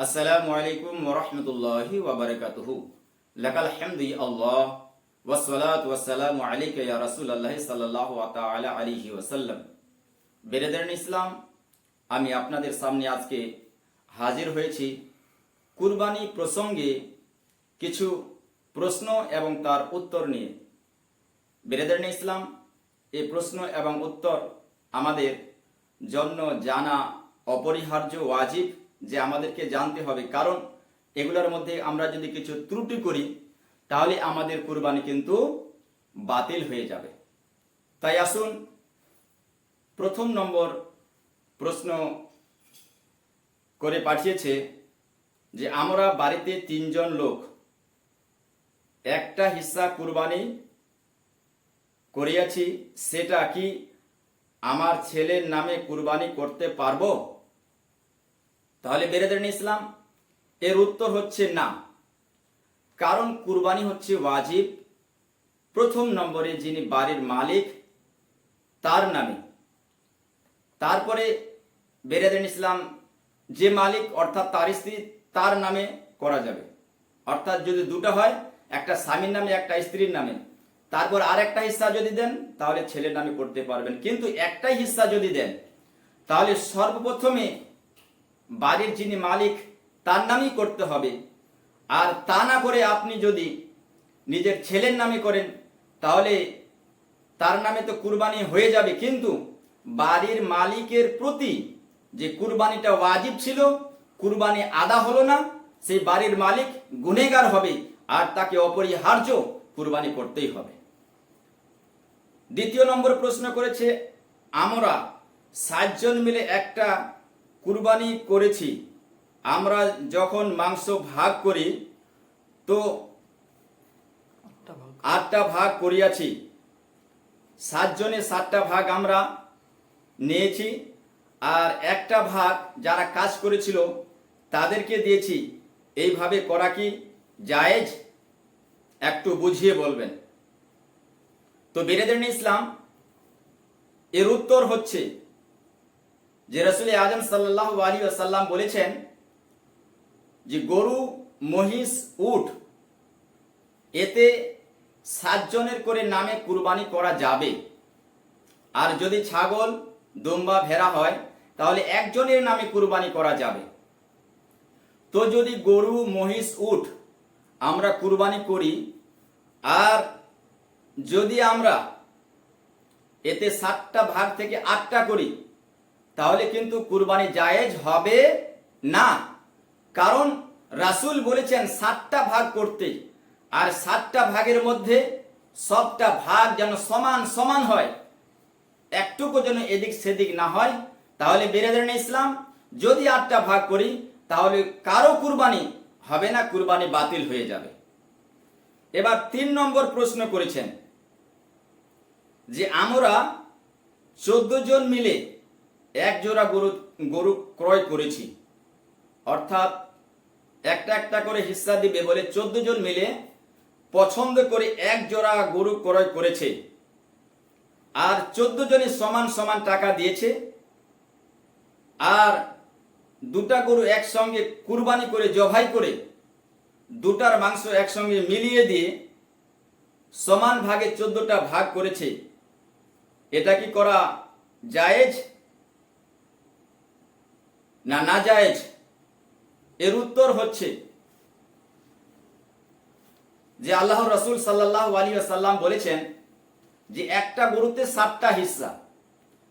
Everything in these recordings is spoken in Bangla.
আসসালামু আলাইকুম ওয়া রাহমাতুল্লাহি ওয়া বারাকাতুহু। লাকাল হামদু ইয়া আল্লাহ ওয়াস সালাতু ওয়াস সালামু আলাইকা ইয়া রাসূলুল্লাহ সাল্লাল্লাহু তাআলা আলাইহি ওয়াসাল্লাম। বেরাদারান ইসলাম, আমি আপনাদের সামনে আজকে হাজির হয়েছি কুরবানি প্রসঙ্গে কিছু প্রশ্ন এবং তার উত্তর নিয়ে। বেরাদারান ইসলাম, এই প্রশ্ন এবং উত্তর আমাদের জন্য জানা অপরিহার্য, ওয়াজিব, যে আমাদেরকে জানতে হবে। কারণ এগুলোর মধ্যে আমরা যদি কিছু ত্রুটি করি তাহলে আমাদের কুরবানি কিন্তু বাতিল হয়ে যাবে। তাই আসুন, প্রথম নম্বর প্রশ্ন করে পাঠিয়েছে যে আমরা বাড়িতে 3 জন লোক, একটা হিস্সা কুরবানি করিয়াছি, সেটা কি আমার ছেলের নামে কুরবানি করতে পারবো? তাহলে বেরাদারান ইসলাম, এর উত্তর হচ্ছে না। কারণ কুরবানি হচ্ছে ওয়াজিব প্রথম নম্বরে যিনি বাড়ির মালিক তার নামে। তারপরে বেরাদারান ইসলাম, যে মালিক অর্থাৎ তার স্ত্রী, তার নামে করা যাবে। অর্থাৎ যদি দুটো হয়, একটা স্বামীর নামে একটা স্ত্রীর নামে, তারপর আর একটা হিস্সা যদি দেন তাহলে ছেলের নামে করতে পারবেন। কিন্তু একটাই হিস্সা যদি দেন তাহলে সর্বপ্রথমে বাড়ির যিনি মালিক তার নামেই করতে হবে। আর তা না করে আপনি যদি নিজের ছেলের নামে করেন তাহলে তার নামে তো কুরবানি হয়ে যাবে, কিন্তু বাড়ির মালিকের প্রতি যে কুরবানিটা ওয়াজিব ছিল, কুরবানি আদা হলো না, সেই বাড়ির মালিক গুনেগার হবে আর তাকে অপরিহার্য কুরবানি করতেই হবে। দ্বিতীয় নম্বর প্রশ্ন করেছে, আমরা 7 জন মিলে একটা কুরবানি করেছি, আমরা যখন মাংস ভাগ করি তো 8টা ভাগ করিয়াছি। 7 জনে 7টা ভাগ আমরা নিয়েছি, আর একটা ভাগ যারা কাজ করেছিল তাদেরকে দিয়েছি। এইভাবে করা কি জায়েজ? একটু বুঝিয়ে বলবেন। তো বেরাদারান ইসলাম, এর উত্তর হচ্ছে যে রাসূল আযম সাল্লাল্লাহু আলাইহি ওয়াসাল্লাম বলেছেন যে গরু, মহিষ, উট, এতে 7 জনের করে নামে কুরবানি করা যাবে। আর যদি ছাগল, দুম্বা, ভেড়া হয় তাহলে একজনের নামে কুরবানি করা যাবে। তো যদি গরু, মহিষ, উট আমরা কুরবানি করি আর যদি আমরা এতে 7টা ভাগ থেকে 8টা করি তাহলে কিন্তু কুরবানি জায়েজ হবে না। কারণ রাসূল বলেছেন 7টা ভাগ করতে, আর 7টা ভাগের মধ্যে সবটা ভাগ যেন সমান সমান হয়, একটুকু যেন এদিক সেদিক না হয়। তাহলে বেরাদারান ইসলাম, যদি 8টা ভাগ করি তাহলে কারো কুরবানি হবে না, কুরবানি বাতিল হয়ে যাবে। এবার 3 নম্বর প্রশ্ন করেছেন যে আমরা 14 জন মিলে এক জোড়া গরু ক্রয় করেছি, অর্থাৎ একটা একটা করে হিস্সা দিবে বলে 14 জন মিলে পছন্দ করে এক জোড়া গরু ক্রয় করেছে, আর 14 জনে সমান সমান টাকা দিয়েছে, আর 2টা গরু একসঙ্গে কুরবানি করে জবাই করে 2টার মাংস একসঙ্গে মিলিয়ে দিয়ে সমান ভাগে 14টা ভাগ করেছে। এটা কি করা জায়েজ না নাজায়েজ? এর উত্তর হচ্ছে যে আল্লাহর রাসূল সাল্লাল্লাহু আলাইহি ওয়াসাল্লাম বলেছেন যে একটা গরুতে 7টা হিস্সা,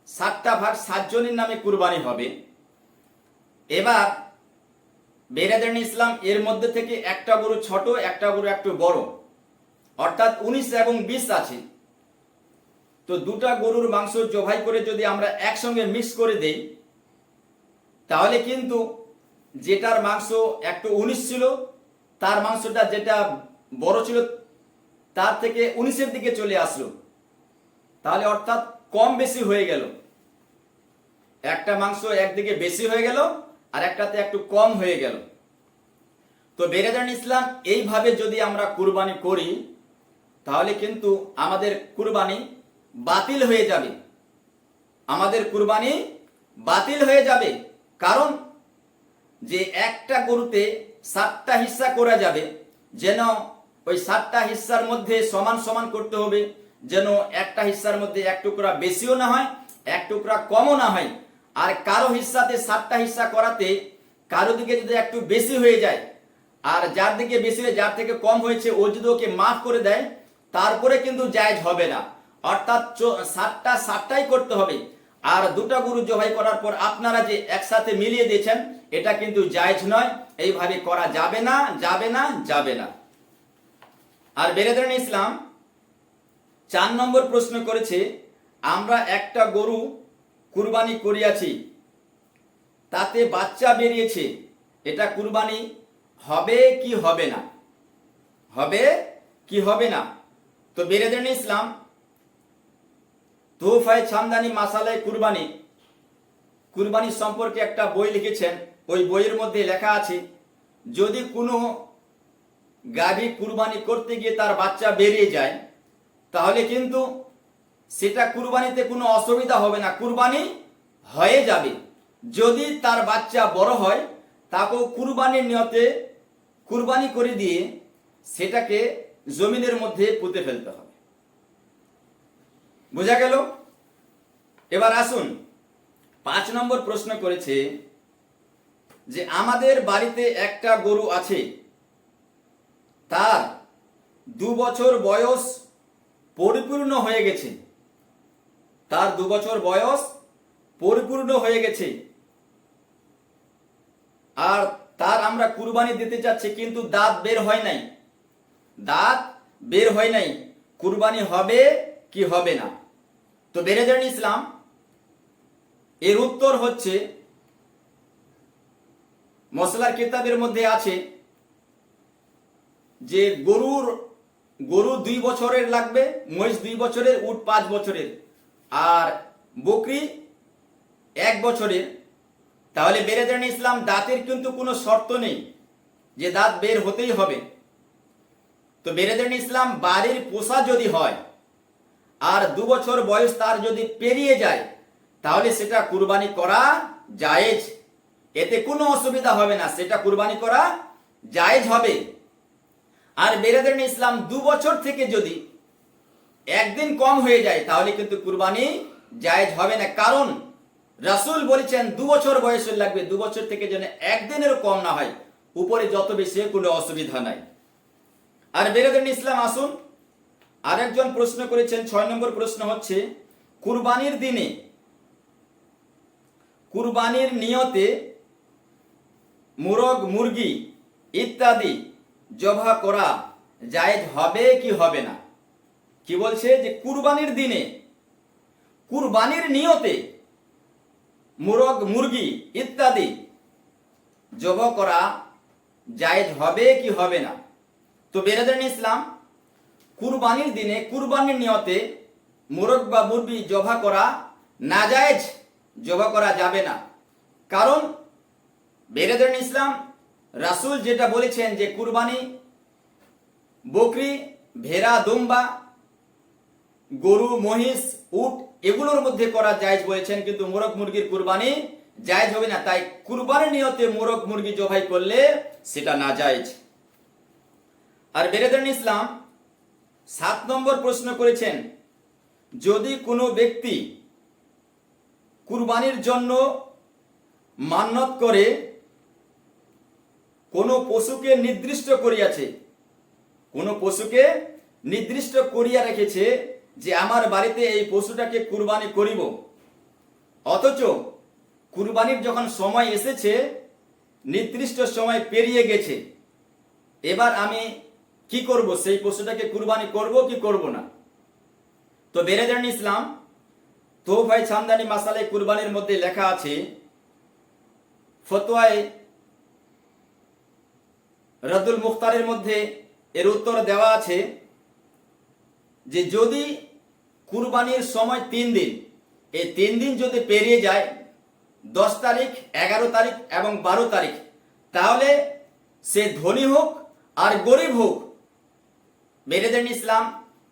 7টা ভাগ 7 জনের নামে কুরবানি হবে। এবার বেরাদারান ইসলাম, এর মধ্যে থেকে একটা গরু ছোট, একটা গরু একটু বড়, অর্থাৎ 19 এবং 20 আছে। তো 2টা গরুর মাংস জবাই করে যদি আমরা একসঙ্গে মিক্স করে দেই তাহলে কিন্তু যেটার মাংস একটু 19 ছিল তার মাংসটা যেটা বড় ছিল তার থেকে 19-এর দিকে চলে আসলো। তাহলে অর্থাৎ কম বেশি হয়ে গেল, একটা মাংস একদিকে বেশি হয়ে গেল আর একটাতে একটু কম হয়ে গেল। তো বেরাদারান ইসলাম, এইভাবে যদি আমরা কুরবানি করি তাহলে কিন্তু আমাদের কুরবানি বাতিল হয়ে যাবে, আমাদের কুরবানি বাতিল হয়ে যাবে। কারণ যে একটা গরুতে 7টা হিস্সা করা যাবে, যেন ওই 7টা হিস্সার মধ্যে সমান সমান করতে হবে, যেন একটা হিস্সার মধ্যে এক টুকরা বেশিও না হয়, এক টুকরা কমও না হয়। আর কারো হিস্সাতে 7টা হিস্সা করাতে কারো দিকে যদি একটু বেশি হয়ে যায়, আর যার দিকে বেশি হয়ে যার থেকে কম হয়েছে ও যদি ওকে মাফ করে দেয়, তারপরে কিন্তু জায়েজ হবে না। অর্থাৎ 7টাই করতে হবে। আর দুটা গরু জবাই করার পর আপনারা যে একসাথে মিলিয়ে দিয়েছেন, এটা কিন্তু জায়েজ নয়। এইভাবে করা যাবে না, যাবে না, যাবে না। আর বেরাদারান ইসলাম 4 নম্বর প্রশ্ন করেছে, আমরা একটা গরু কুরবানি করিয়াছি, তাতে বাচ্চা বেরিয়েছে, এটা কুরবানি হবে কি হবে না? হবে কি হবে না? তো বেরাদারান ইসলাম তোহফায়ে ছামদানি মাসালায়ে কুরবানি সম্পর্কে একটা বই লিখেছেন। ওই বইয়ের মধ্যে লেখা আছে, যদি কোনো গাভী কুরবানি করতে গিয়ে তার বাচ্চা বেরিয়ে যায়, তাহলে কিন্তু সেটা কুরবানিতে কোনো অসুবিধা হবে না, কুরবানি হয়ে যাবে। যদি তার বাচ্চা বড় হয়, তাকেও কুরবানির নিয়তে কুরবানি করে দিয়ে সেটাকে জমিনের মধ্যে পুঁতে ফেলতে হবে। বোঝা গেল? এবার আসুন 5 নম্বর প্রশ্ন করেছে যে আমাদের বাড়িতে একটা গরু আছে, তার 2 বছর বয়স পরিপূর্ণ হয়ে গেছে, তার 2 বছর বয়স পরিপূর্ণ হয়ে গেছে, আর তার আমরা কুরবানি দিতে চাচ্ছি, কিন্তু দাঁত বের হয় নাই, দাঁত বের হয় নাই, কুরবানি হবে কি হবে না? তো বেরাদারান ইসলাম এর উত্তর হচ্ছে, মশলার কিতাবের মধ্যে আছে যে গরু 2 বছরের লাগবে, মহিষ 2 বছরের, উট 5 বছরের, আর বকরি 1 বছরের। তাহলে বেরাদারান ইসলাম দাঁতের কিন্তু কোনো শর্ত নেই যে দাঁত বের হতেই হবে। তো বেরাদারান ইসলাম বাড়ির পোষা যদি হয় আর 2 বছর বয়স তার যদি পেরিয়ে যায়, তাহলে সেটা কুরবানি করা জায়েজ, এতে কোনো অসুবিধা হবে না, সেটা কুরবানি করা জায়েজ হবে। আর বেরাদারান ইসলাম 2 বছর থেকে যদি একদিন কম হয়ে যায়, তাহলে কিন্তু কুরবানি জায়েজ হবে না, কারণ রাসূল বলেছেন 2 বছর বয়সের লাগবে, 2 বছর থেকে যেন একদিনেরও কম না হয়, উপরে যত বেশি কোনো অসুবিধা নাই। আর বেরাদারান ইসলাম আসুন আরেকজন প্রশ্ন করেছেন, 6 নম্বর প্রশ্ন হচ্ছে, কুরবানির দিনে কুরবানির নিয়তে মুরগ মুরগি ইত্যাদি জবাহ করা জায়েজ হবে কি হবে না? কি বলছে যে কুরবানির দিনে কুরবানির নিয়তে মুরগ মুরগি ইত্যাদি জবাহ করা জায়েজ হবে কি হবে না? তো বেরাদারান ইসলাম কুরবানির দিনে কুরবানির নিয়তে মুরগ বা মুরগি জবাহ করা নাজায়েজ, জবাহ করা যাবে না। কারণ বেরাদারান ইসলাম রাসূল যেটা বলেছেন যে কুরবানি বকরি, ভেড়া, দুম্বা, গরু, মহিষ, উট এগুলোর মধ্যে করা জায়েজ বলেছেন, কিন্তু মোরগ মুরগির কুরবানি জায়েজ হবে না। তাই কুরবানির নিয়তে মোরগ মুরগি জবাই করলে সেটা নাজায়েজ। আর বেরাদারান ইসলাম 7 নম্বর প্রশ্ন করেছেন, যদি কোনো ব্যক্তি কুরবানির জন্য মান্নত করে কোনো পশুকে নির্দিষ্ট করিয়াছে, কোনো পশুকে নির্দিষ্ট করিয়া রেখেছে যে আমার বাড়িতে এই পশুটাকে কুরবানি করিব, অথচ কুরবানির যখন সময় এসেছে, নির্দিষ্ট সময় পেরিয়ে গেছে, এবার আমি কি করব? সেই পশুটাকে কুরবানি করব কি করব না? তো বেরাদারান ইসলাম তোহফায়ে ছামদানি মাসালায়ে কুরবানির মধ্যে লেখা আছে, ফতোয়ায়ে রদ্দুল মুখতারের মধ্যে এর উত্তর দেওয়া আছে যে যদি কুরবানির সময় 3 দিন, এই 3 দিন যদি পেরিয়ে যায়, 10 তারিখ, 11 তারিখ এবং 12 তারিখ, তাহলে সে ধনী হোক আর গরিব হোক, বেরাদারান ইসলাম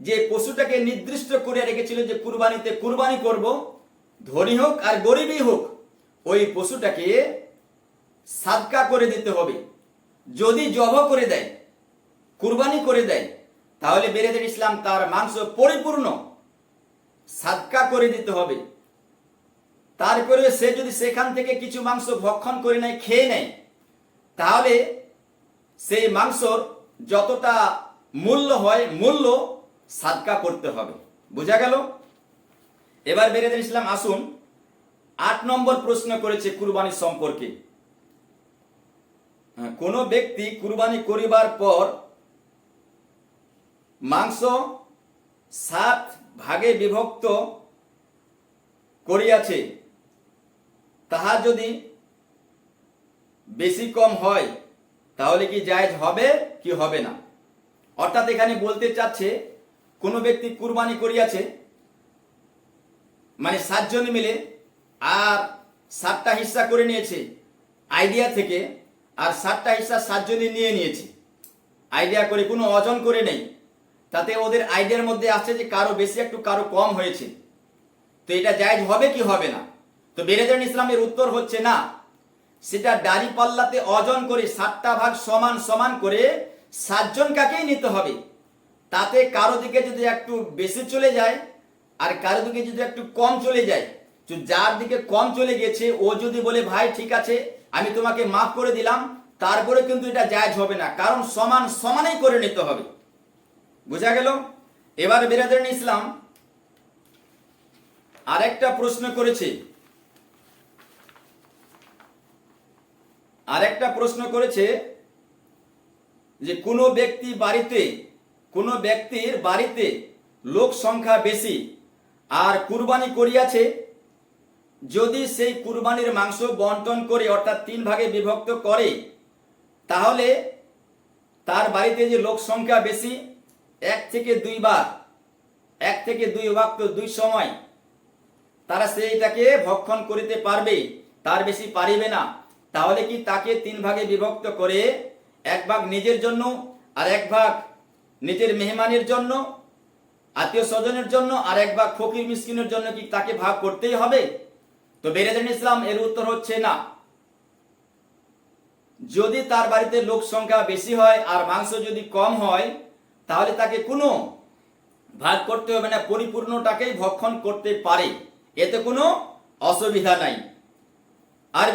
যে পশুটাকে নির্দিষ্ট করে রেখেছিল যে কুরবানিতে কুরবানি করব, ধনী হোক আর গরিবই হোক, ওই পশুটাকে সাদকা করে দিতে হবে। যদি জব করে দেয়, কুরবানি করে দেয়, তাহলে বেরেদের ইসলাম তার মাংস পরিপূর্ণ সাদকা করে দিতে হবে। তারপরে সে যদি সেখান থেকে কিছু মাংস ভক্ষণ করে নেয়, খেয়ে নেয়, তাহলে সেই মাংসর যতটা মূল্য হয়, মূল্য সাদকা করতে হবে। বোঝা গেল? এবার বেরেদের ইসলাম আসুন, 8 নম্বর প্রশ্ন করেছে কুরবানি সম্পর্কে। কোন ব্যক্তি কুরবানি করিবার পর মাংস 7 ভাগে বিভক্ত করিয়াছে, তাহা যদি বেশি কম হয় তাহলে কি জায়েজ হবে কি হবে না? অর্থাৎ এখানে বলতে চাচ্ছে, কোন ব্যক্তি কুরবানি করিয়াছে, মানে 7 জন মিলে, আর 7টা হিস্সা করে নিয়েছে আইডিয়া থেকে, আর 7টা হিস্সা 7 জনই নিয়ে নিয়েছে আইডিয়া করে, কোনো ওজন করে নেই। তাতে ওদের আইডিয়ার মধ্যে আসছে যে কারো বেশি একটু কারো কম হয়েছে, তো এটা জায়েজ হবে কি হবে না? তো বেরেদের ইসলামের উত্তর হচ্ছে না। সেটা দাড়ি পাল্লাতে ওজন করে 7টা ভাগ সমান সমান করে 7 জন কাকেই নিতে হবে। তাতে কারো দিকে যদি একটু বেশি চলে যায় আর কারো দিকে যদি একটু কম চলে যায়, তো যার দিকে কম চলে গেছে ও যদি বলে ভাই ঠিক আছে আমি তোমাকে মাফ করে দিলাম, তারপরে কিন্তু এটা জায়েজ হবে না, কারণ সমান সমানই করে নিতে হবে। বোঝা গেল? এবার বেরাদার ইসলাম আরেকটা প্রশ্ন করেছে যে কোনো ব্যক্তির বাড়িতে লোক সংখ্যা বেশি আর কুরবানি করিয়াছে, যদি সেই কুরবানির মাংস বন্টন করে অর্থাৎ 3 ভাগে বিভক্ত করে, তাহলে তার বাড়িতে যে লোক সংখ্যা বেশি 1 থেকে 2 ভাগ, তো 2 সময় তারা সেইটাকে ভক্ষণ করিতে পারবে, তার বেশি পারিবে না। তাহলে কি তাকে 3 ভাগে বিভক্ত করে 1 ভাগ নিজের জন্য আর 1 ভাগ নিজের মেহমানের জন্য, আত্মীয় স্বজনের জন্য, আর 1 ভাগ ফকির মিসকিনের জন্য কি তাকে ভাগ করতেই হবে? তো বেরেদের ইসলাম এর উত্তর হচ্ছে না। যদি তার বাড়িতে লোক সংখ্যা বেশি হয় আর মাংস যদি কম হয়, তাহলে তাকে কোনো ভাগ করতে হবে না, পরিপূর্ণটাকেই ভক্ষণ করতে পারে, এতে কোনো অসুবিধা নাই। আর